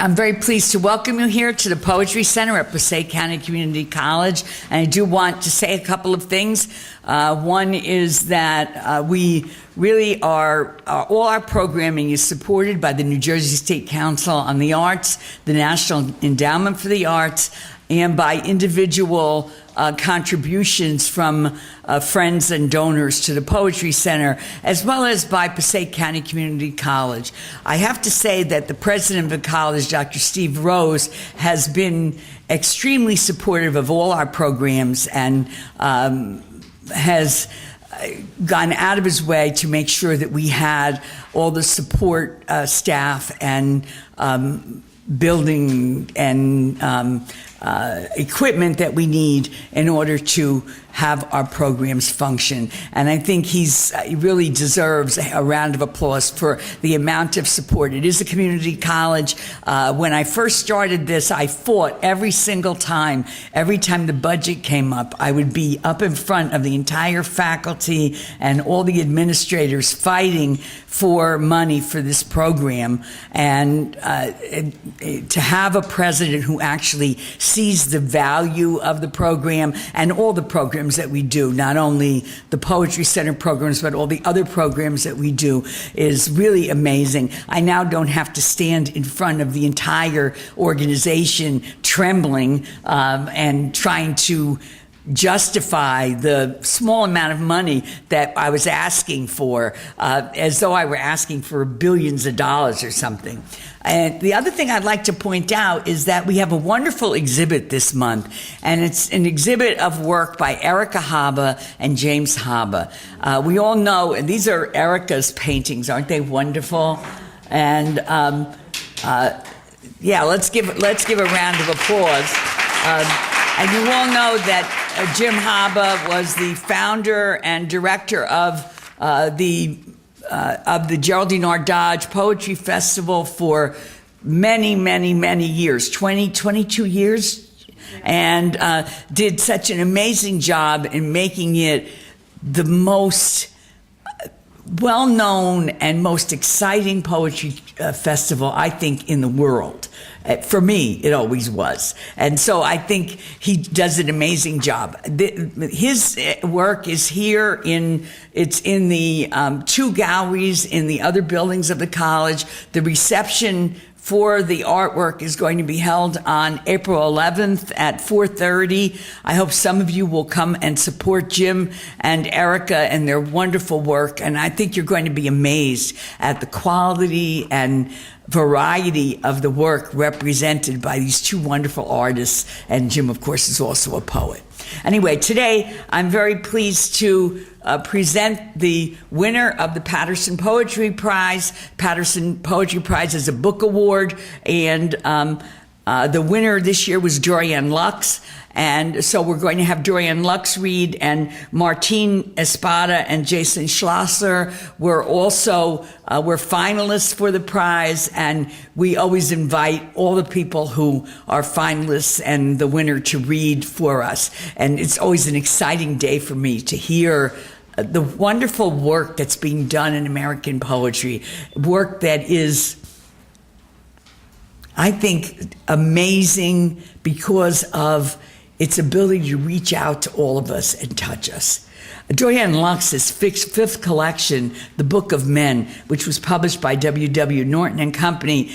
I'm very pleased to welcome you here to the Poetry Center at Passaic County Community College. And I do want to say a couple of things. One is that we really are, all our programming is supported by the New Jersey State Council on the Arts, the National Endowment for the Arts, and by individual contributions from friends and donors to the Poetry Center, as well as by Passaic County Community College. I have to say that the president of the college, Dr. Steve Rose, has been extremely supportive of all our programs and has gone out of his way to make sure that we had all the support staff and building and equipment that we need in order to have our programs function. And I think he really deserves a round of applause for the amount of support. It is a community college. When I first started this, I fought every single time. Every time the budget came up, I would be up in front of the entire faculty and all the administrators fighting for money for this program. And to have a president who actually sees the value of the program and all the programs that we do, not only the Poetry Center programs, but all the other programs that we do, is really amazing. I now don't have to stand in front of the entire organization trembling and trying to justify the small amount of money that I was asking for, as though I were asking for billions of dollars or something. And the other thing I'd like to point out is that we have a wonderful exhibit this month, and it's an exhibit of work by Erica Haba and James Haba. We all know, and these are Erica's paintings, aren't they wonderful? And yeah, let's give a round of applause. And you all know that Jim Haba was the founder and director of the Geraldine R. Dodge Poetry Festival for many, many, many years, 22 years, and did such an amazing job in making it the most well-known and most exciting poetry festival, I think, in the world. For me, it always was. And so I think he does an amazing job. His work is here it's in the 2 galleries in the other buildings of the college. The reception for the artwork is going to be held on April 11th at 4:30. I hope some of you will come and support Jim and Erica and their wonderful work. And I think you're going to be amazed at the quality and variety of the work represented by these 2 wonderful artists. And Jim, of course, is also a poet. Anyway, today I'm very pleased to present the winner of the Paterson Poetry Prize. Paterson Poetry Prize is a book award, and the winner this year was Dorianne Laux. And so we're going to have Dorianne Laux read, and Martine Espada and Jason Schlosser were also we're finalists for the prize, and we always invite all the people who are finalists and the winner to read for us. And it's always an exciting day for me to hear the wonderful work that's being done in American poetry, work that is, I think, amazing because of its ability to reach out to all of us and touch us. Dorianne Laux' fifth collection, The Book of Men, which was published by W.W. Norton and Company,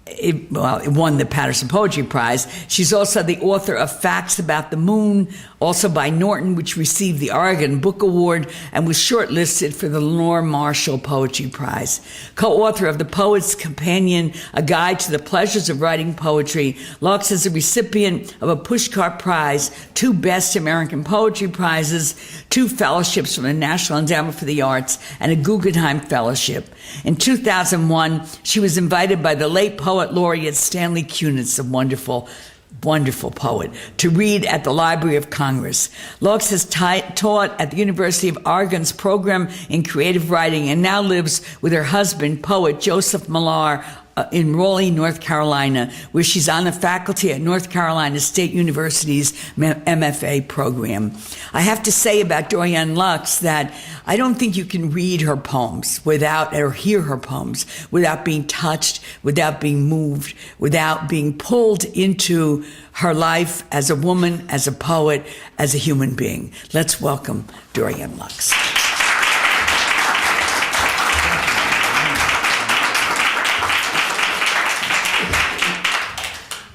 it won the Paterson Poetry Prize. She's also the author of Facts About the Moon, also by Norton, which received the Oregon Book Award and was shortlisted for the Lenore Marshall Poetry Prize. Co-author of The Poet's Companion, A Guide to the Pleasures of Writing Poetry, Laux is a recipient of a Pushcart Prize, 2 Best American Poetry Prizes, 2 fellowships from the National Endowment for the Arts, and a Guggenheim Fellowship. In 2001, she was invited by the late poet laureate Stanley Kunitz, a wonderful poet, to read at the Library of Congress. Laux has taught at the University of Oregon's program in creative writing and now lives with her husband, poet Joseph Millar, in Raleigh, North Carolina, where she's on the faculty at North Carolina State University's MFA program. I have to say about Dorianne Laux that I don't think you can read her poems or hear her poems without being touched, without being moved, without being pulled into her life as a woman, as a poet, as a human being. Let's welcome Dorianne Laux.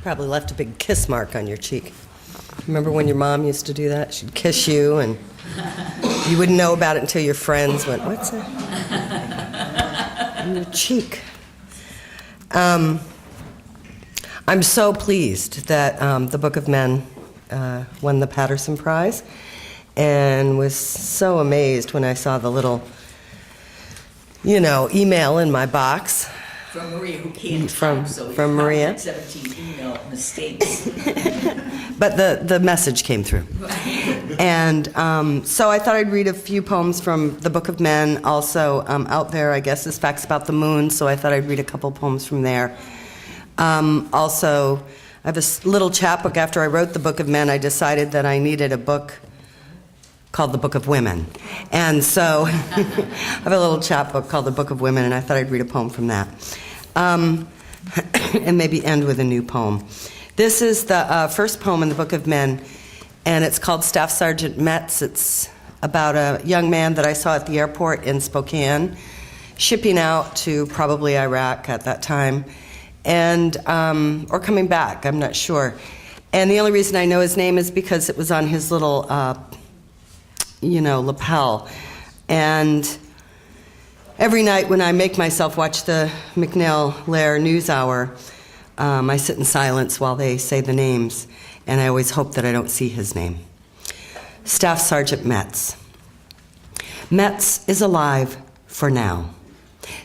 Probably left a big kiss mark on your cheek. Remember when your mom used to do that? She'd kiss you, and you wouldn't know about it until your friends went, "What's that?" on your cheek. I'm so pleased that the Book of Men won the Paterson Prize, and was so amazed when I saw the little, email in my box. From Maria, who can't from, type, so from Maria. 17 email mistakes. But the message came through. And so I thought I'd read a few poems from the Book of Men. Also, out there, I guess, is Facts About the Moon, so I thought I'd read a couple poems from there. Also, I have a little chapbook. After I wrote the Book of Men, I decided that I needed a book called the Book of Women. And so I have a little chapbook called the Book of Women, and I thought I'd read a poem from that. And maybe end with a new poem. This is the first poem in the Book of Men, and it's called Staff Sergeant Metz. It's about a young man that I saw at the airport in Spokane, shipping out to probably Iraq at that time, and or coming back, I'm not sure. And the only reason I know his name is because it was on his little lapel. And every night when I make myself watch the McNeil-Lair News Hour, I sit in silence while they say the names, and I always hope that I don't see his name. Staff Sergeant Metz. Metz is alive for now,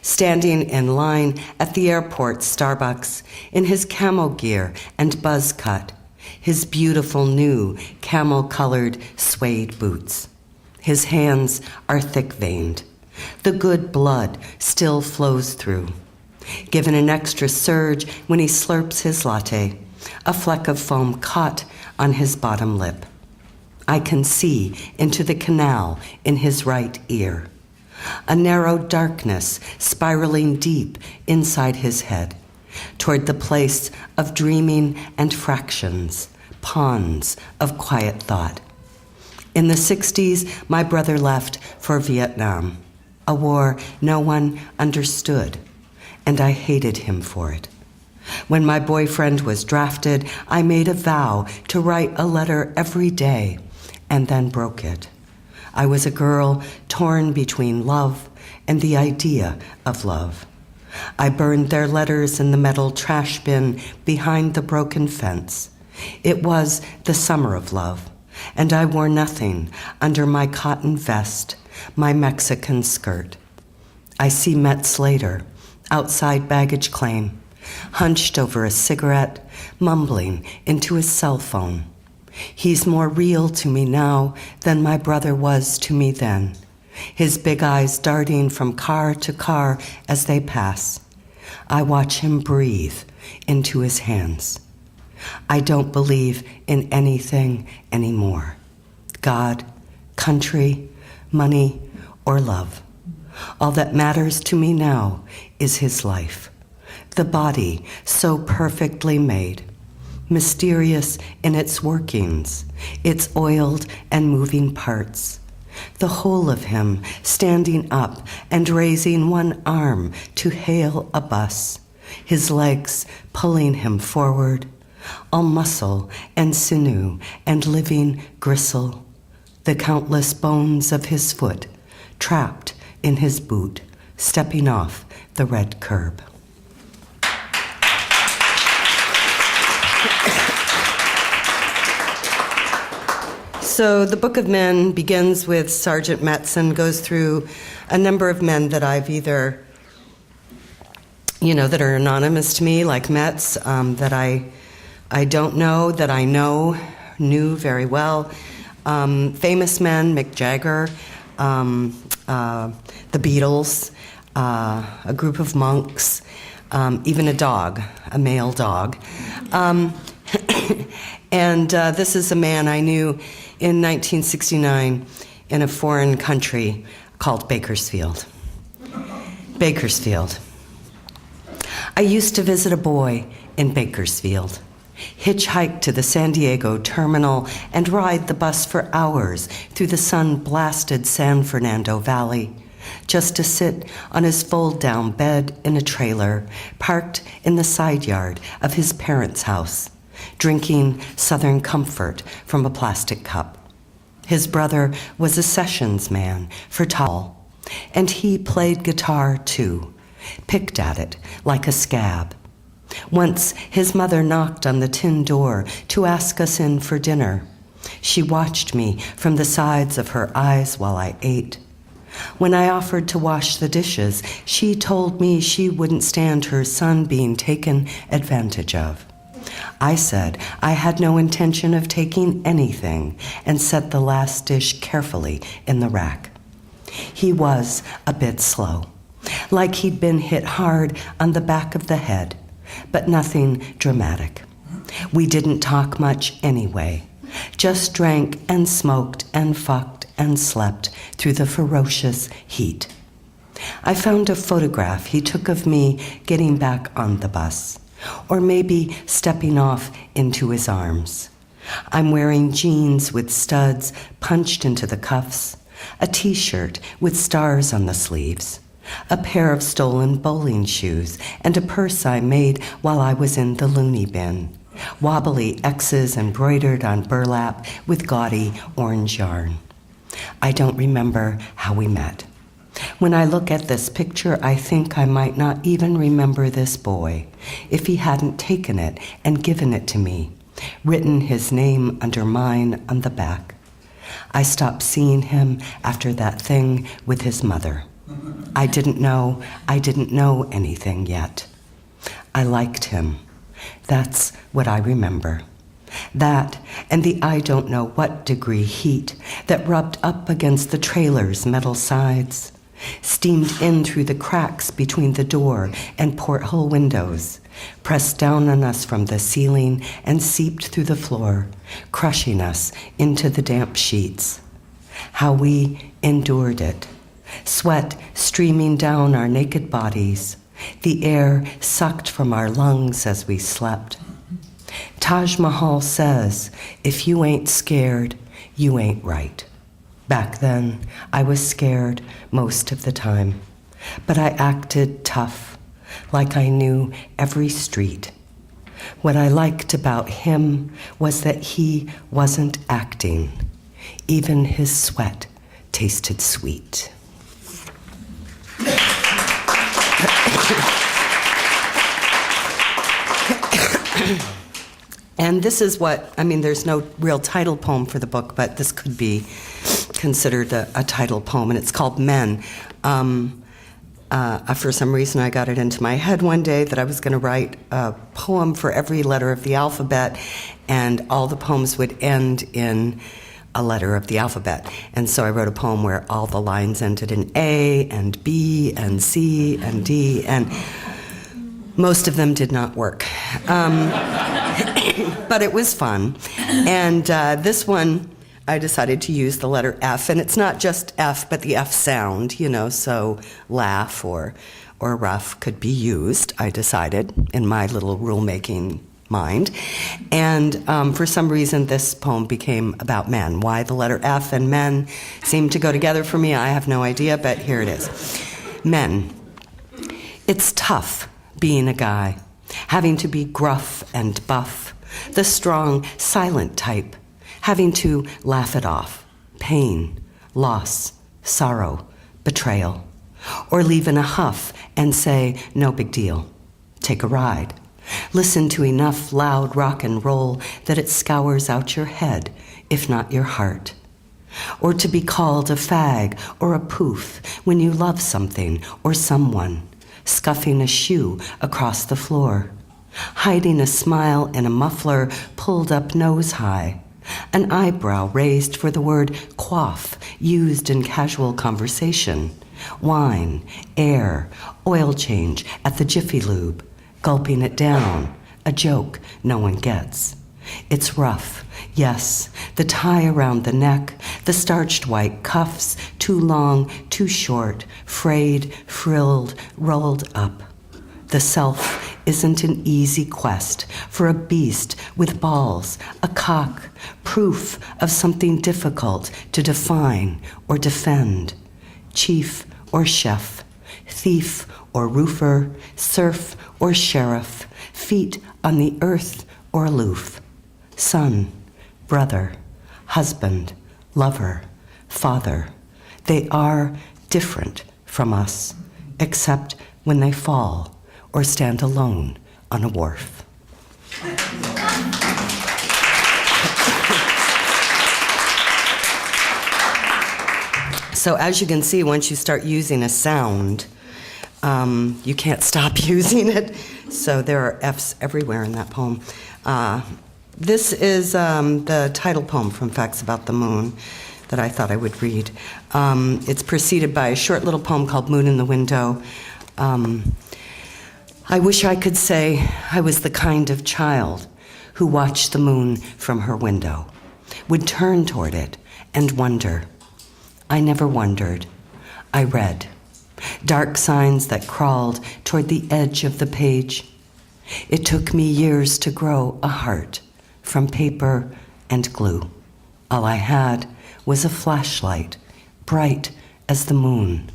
standing in line at the airport Starbucks in his camo gear and buzz cut, his beautiful new camel-colored suede boots. His hands are thick-veined. The good blood still flows through. Given an extra surge when he slurps his latte, a fleck of foam caught on his bottom lip. I can see into the canal in his right ear. A narrow darkness spiraling deep inside his head, toward the place of dreaming and fractions, ponds of quiet thought. In the 60s, my brother left for Vietnam, a war no one understood, and I hated him for it. When my boyfriend was drafted, I made a vow to write a letter every day, and then broke it. I was a girl torn between love and the idea of love. I burned their letters in the metal trash bin behind the broken fence. It was the summer of love, and I wore nothing under my cotton vest, my Mexican skirt. I see Metz later, outside baggage claim, hunched over a cigarette, mumbling into his cell phone. He's more real to me now than my brother was to me then, his big eyes darting from car to car as they pass. I watch him breathe into his hands. I don't believe in anything anymore. God, country, money, or love. All that matters to me now is his life. The body so perfectly made, mysterious in its workings, its oiled and moving parts. The whole of him standing up and raising one arm to hail a bus, his legs pulling him forward, all muscle and sinew and living gristle, the countless bones of his foot trapped in his boot, stepping off the red curb. So the Book of Men begins with Sergeant Metz and goes through a number of men that I've either, that are anonymous to me, like Metz, that I don't know, that I knew very well. Famous men, Mick Jagger, the Beatles, a group of monks, even a dog, a male dog. And this is a man I knew in 1969 in a foreign country called Bakersfield. Bakersfield. I used to visit a boy in Bakersfield, hitchhike to the San Diego terminal, and ride the bus for hours through the sun-blasted San Fernando Valley, just to sit on his fold-down bed in a trailer parked in the side yard of his parents' house, drinking Southern Comfort from a plastic cup. His brother was a sessions man for Tall, and he played guitar too, picked at it like a scab. Once his mother knocked on the tin door to ask us in for dinner. She watched me from the sides of her eyes while I ate. When I offered to wash the dishes, she told me she wouldn't stand her son being taken advantage of. I said I had no intention of taking anything and set the last dish carefully in the rack. He was a bit slow, like he'd been hit hard on the back of the head, but nothing dramatic. We didn't talk much anyway, just drank and smoked and fucked and slept through the ferocious heat. I found a photograph he took of me getting back on the bus, or maybe stepping off into his arms. I'm wearing jeans with studs punched into the cuffs, a t-shirt with stars on the sleeves, a pair of stolen bowling shoes, and a purse I made while I was in the loony bin, wobbly X's embroidered on burlap with gaudy orange yarn. I don't remember how we met. When I look at this picture, I think I might not even remember this boy if he hadn't taken it and given it to me, written his name under mine on the back. I stopped seeing him after that thing with his mother. I didn't know anything yet. I liked him. That's what I remember. That and the I don't know what degree heat that rubbed up against the trailer's metal sides, steamed in through the cracks between the door and porthole windows, pressed down on us from the ceiling and seeped through the floor, crushing us into the damp sheets. How we endured it, sweat streaming down our naked bodies, the air sucked from our lungs as we slept. Taj Mahal says, if you ain't scared, you ain't right. Back then, I was scared most of the time, but I acted tough, like I knew every street. What I liked about him was that he wasn't acting. Even his sweat tasted sweet. And this is there's no real title poem for the book, but this could be considered a title poem, and it's called Men. For some reason, I got it into my head one day that I was going to write a poem for every letter of the alphabet, and all the poems would end in a letter of the alphabet. And so I wrote a poem where all the lines ended in A and B and C and D, and most of them did not work. But it was fun. And this one, I decided to use the letter F, and it's not just F, but the F sound, so laugh or rough could be used, I decided, in my little rulemaking mind. And for some reason, this poem became about men. Why the letter F and men seem to go together for me, I have no idea, but here it is. Men. It's tough being a guy, having to be gruff and buff, the strong, silent type, having to laugh it off, pain, loss, sorrow, betrayal, or leave in a huff and say, no big deal, take a ride. Listen to enough loud rock and roll that it scours out your head, if not your heart. Or to be called a fag or a poof when you love something or someone, scuffing a shoe across the floor, hiding a smile in a muffler pulled up nose high, an eyebrow raised for the word quaff used in casual conversation, wine, air, oil change at the Jiffy Lube, gulping it down, a joke no one gets. It's rough, yes, the tie around the neck, the starched white cuffs, too long, too short, frayed, frilled, rolled up. The self isn't an easy quest for a beast with balls, a cock, proof of something difficult to define or defend. Chief or chef, thief or roofer, serf or sheriff, feet on the earth or aloof. Son, brother, husband, lover, father. They are different from us, except when they fall or stand alone on a wharf. So as you can see, once you start using a sound, you can't stop using it. So there are F's everywhere in that poem. This is the title poem from Facts About the Moon that I thought I would read. It's preceded by a short little poem called Moon in the Window. I wish I could say I was the kind of child who watched the moon from her window, would turn toward it and wonder. I never wondered. I read. Dark signs that crawled toward the edge of the page. It took me years to grow a heart from paper and glue. All I had was a flashlight, bright as the moon,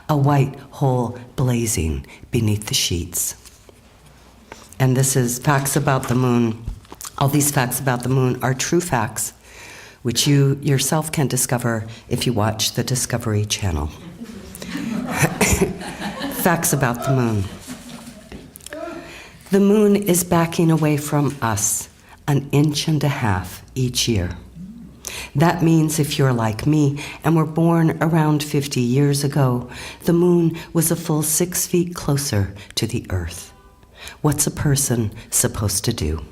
a white hole blazing beneath the sheets. And this is Facts About the Moon. All these facts about the moon are true facts, which you yourself can discover if you watch the Discovery Channel. Facts about the moon. The moon is backing away from us 1.5 inches each year. That means if you're like me and were born around 50 years ago, the moon was a full 6 feet closer to the earth. What's a person supposed to do?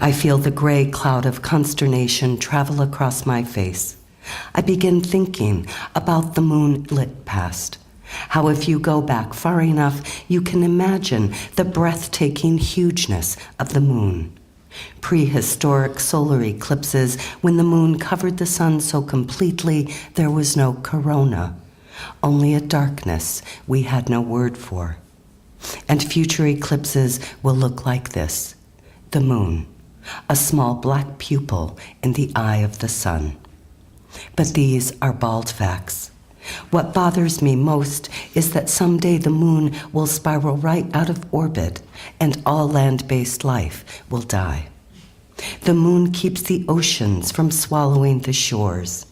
I feel the gray cloud of consternation travel across my face. I begin thinking about the moonlit past. How if you go back far enough, you can imagine the breathtaking hugeness of the moon. Prehistoric solar eclipses, when the moon covered the sun so completely there was no corona, only a darkness we had no word for. And future eclipses will look like this: the moon, a small black pupil in the eye of the sun. But these are bald facts. What bothers me most is that someday the moon will spiral right out of orbit and all land-based life will die. The moon keeps the oceans from swallowing the shores,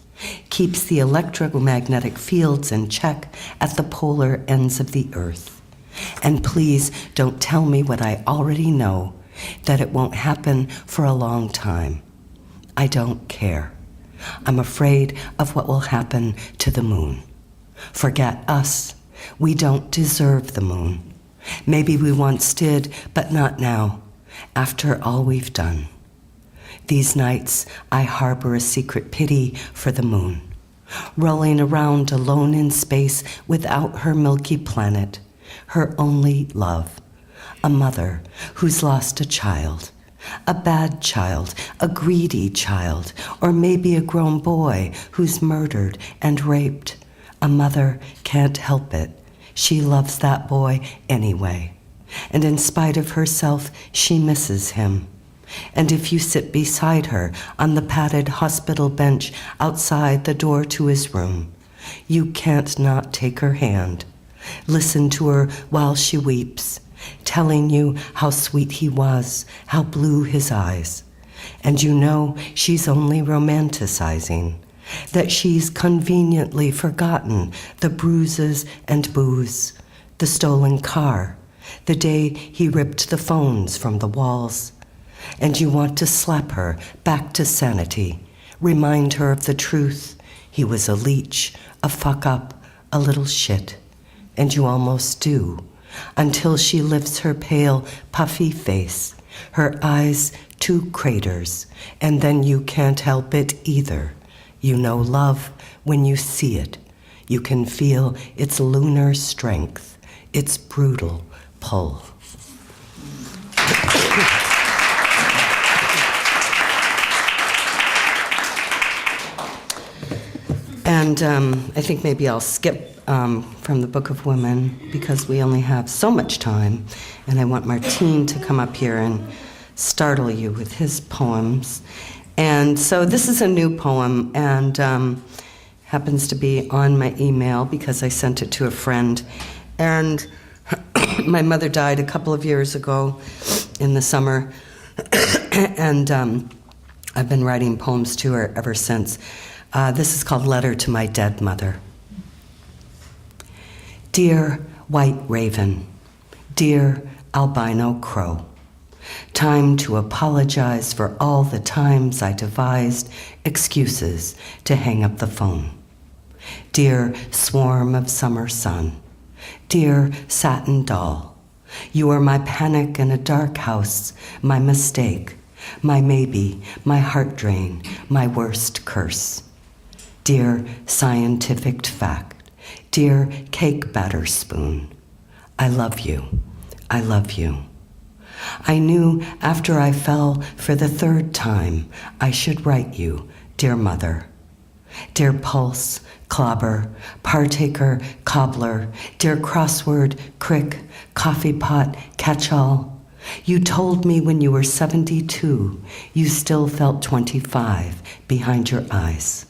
keeps the electromagnetic fields in check at the polar ends of the earth. And please don't tell me what I already know, that it won't happen for a long time. I don't care. I'm afraid of what will happen to the moon. Forget us. We don't deserve the moon. Maybe we once did, but not now, after all we've done. These nights, I harbor a secret pity for the moon, rolling around alone in space without her milky planet, her only love, a mother who's lost a child, a bad child, a greedy child, or maybe a grown boy who's murdered and raped. A mother can't help it. She loves that boy anyway. And in spite of herself, she misses him. And if you sit beside her on the padded hospital bench outside the door to his room, you can't not take her hand. Listen to her while she weeps, telling you how sweet he was, how blue his eyes. And you know she's only romanticizing, that she's conveniently forgotten the bruises and booze, the stolen car, the day he ripped the phones from the walls. And you want to slap her back to sanity, remind her of the truth. He was a leech, a fuck-up, a little shit. And you almost do, until she lifts her pale, puffy face, her eyes 2 craters, and then you can't help it either. You know love when you see it. You can feel its lunar strength, its brutal pull. And I think maybe I'll skip from the Book of Women because we only have so much time, and I want Martine to come up here and startle you with his poems. And so this is a new poem, and happens to be on my email because I sent it to a friend. And my mother died a couple of years ago in the summer, and I've been writing poems to her ever since. This is called Letter to My Dead Mother. Dear white raven, dear albino crow, time to apologize for all the times I devised excuses to hang up the phone. Dear swarm of summer sun, dear satin doll, you are my panic in a dark house, my mistake, my maybe, my heart drain, my worst curse. Dear scientific fact, dear cake batter spoon, I love you, I love you. I knew after I fell for the third time I should write you, dear mother. Dear pulse, clobber, partaker, cobbler, dear crossword, crick, coffee pot, catch-all. You told me when you were 72, you still felt 25 behind your eyes.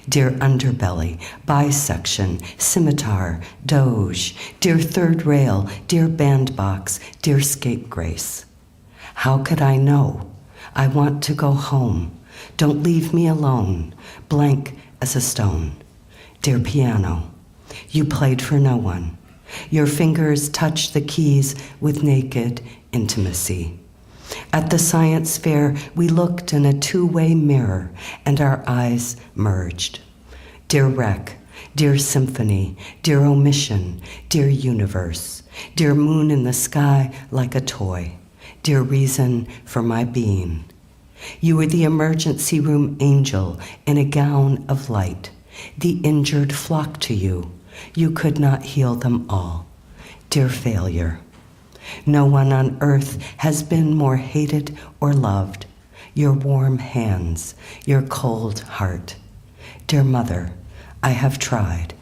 Dear underbelly, bisection, scimitar, doge, dear third rail, dear bandbox, dear scapegrace. How could I know? I want to go home. Don't leave me alone, blank as a stone. Dear piano, you played for no one. Your fingers touched the keys with naked intimacy. At the science fair, we looked in a two-way mirror, and our eyes merged. Dear wreck, dear symphony, dear omission, dear universe, dear moon in the sky like a toy, dear reason for my being. You were the emergency room angel in a gown of light. The injured flocked to you. You could not heal them all. Dear failure, no one on earth has been more hated or loved. Your warm hands, your cold heart. Dear mother, I have tried.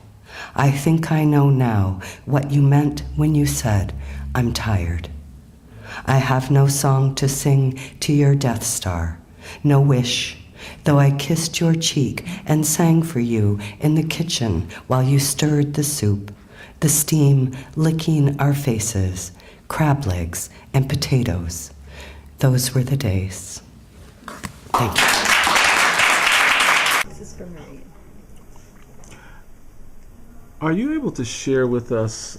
I think I know now what you meant when you said, I'm tired. I have no song to sing to your Death Star, no wish, though I kissed your cheek and sang for you in the kitchen while you stirred the soup, the steam licking our faces, crab legs and potatoes. Those were the days. Thank you. This is for me. Are you able to share with us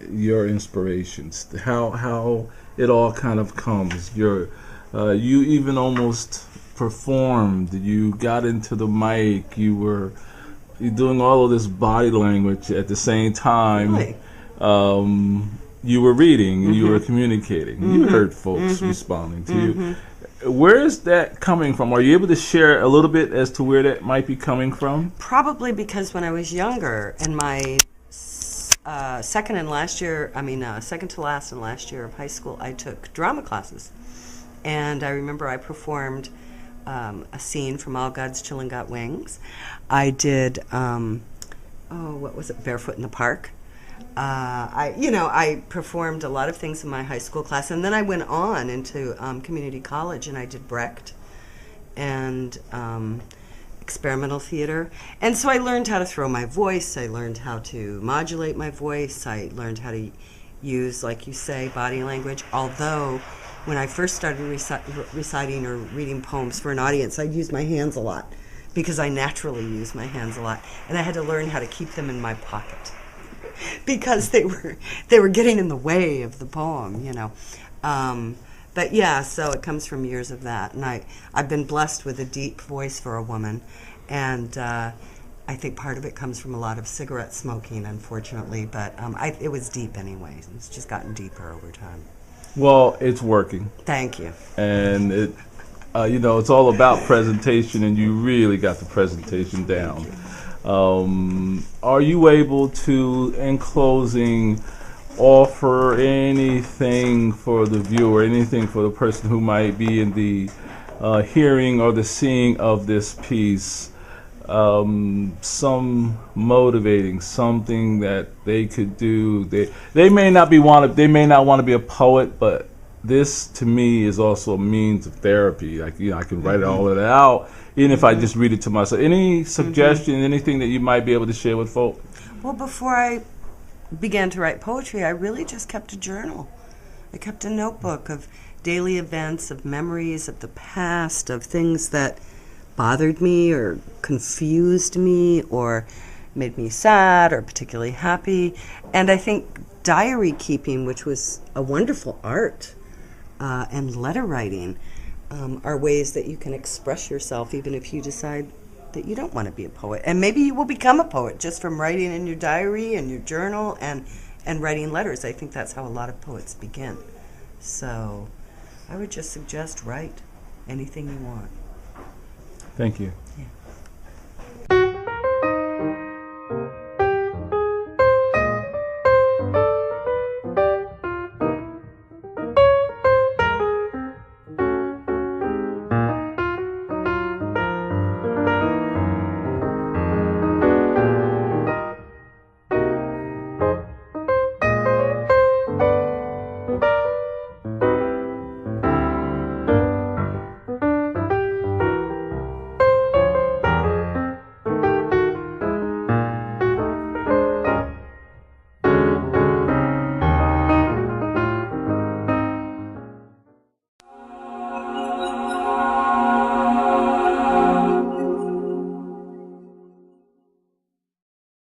your inspirations? How it all kind of comes? You even almost performed. You got into the mic. You're doing all of this body language at the same time. Really? You were reading, you were communicating, you heard folks responding to you. Where is that coming from? Are you able to share a little bit as to where that might be coming from? Probably because when I was younger, in my second to last and last year of high school, I took drama classes. And I remember I performed a scene from All God's Children Got Wings. I did, Barefoot in the Park. I performed a lot of things in my high school class, and then I went on into community college, and I did Brecht and experimental theater. And so I learned how to throw my voice. I learned how to modulate my voice. I learned how to use, like you say, body language. Although, when I first started reciting or reading poems for an audience, I'd use my hands a lot because I naturally use my hands a lot, and I had to learn how to keep them in my pocket because they were getting in the way of the poem, But yeah, so it comes from years of that, and I've been blessed with a deep voice for a woman, and I think part of it comes from a lot of cigarette smoking, unfortunately, but it was deep anyway. It's just gotten deeper over time. Well, it's working. Thank you. And it's all about presentation, and you really got the presentation down. Are you able to, in closing, offer anything for the viewer, anything for the person who might be in the hearing or the seeing of this piece, some motivating, something that they could do? They may not want to be a poet, but this to me is also a means of therapy. Like, I can write all of that out, even if I just read it to myself. Any suggestion, anything that you might be able to share with folk? Well, before I began to write poetry, I really just kept a journal. I kept a notebook of daily events, of memories of the past, of things that bothered me or confused me or made me sad or particularly happy. And I think diary keeping, which was a wonderful art, and letter writing are ways that you can express yourself even if you decide that you don't want to be a poet. And maybe you will become a poet just from writing in your diary and your journal and writing letters. I think that's how a lot of poets begin. So I would just suggest write anything you want. Thank you.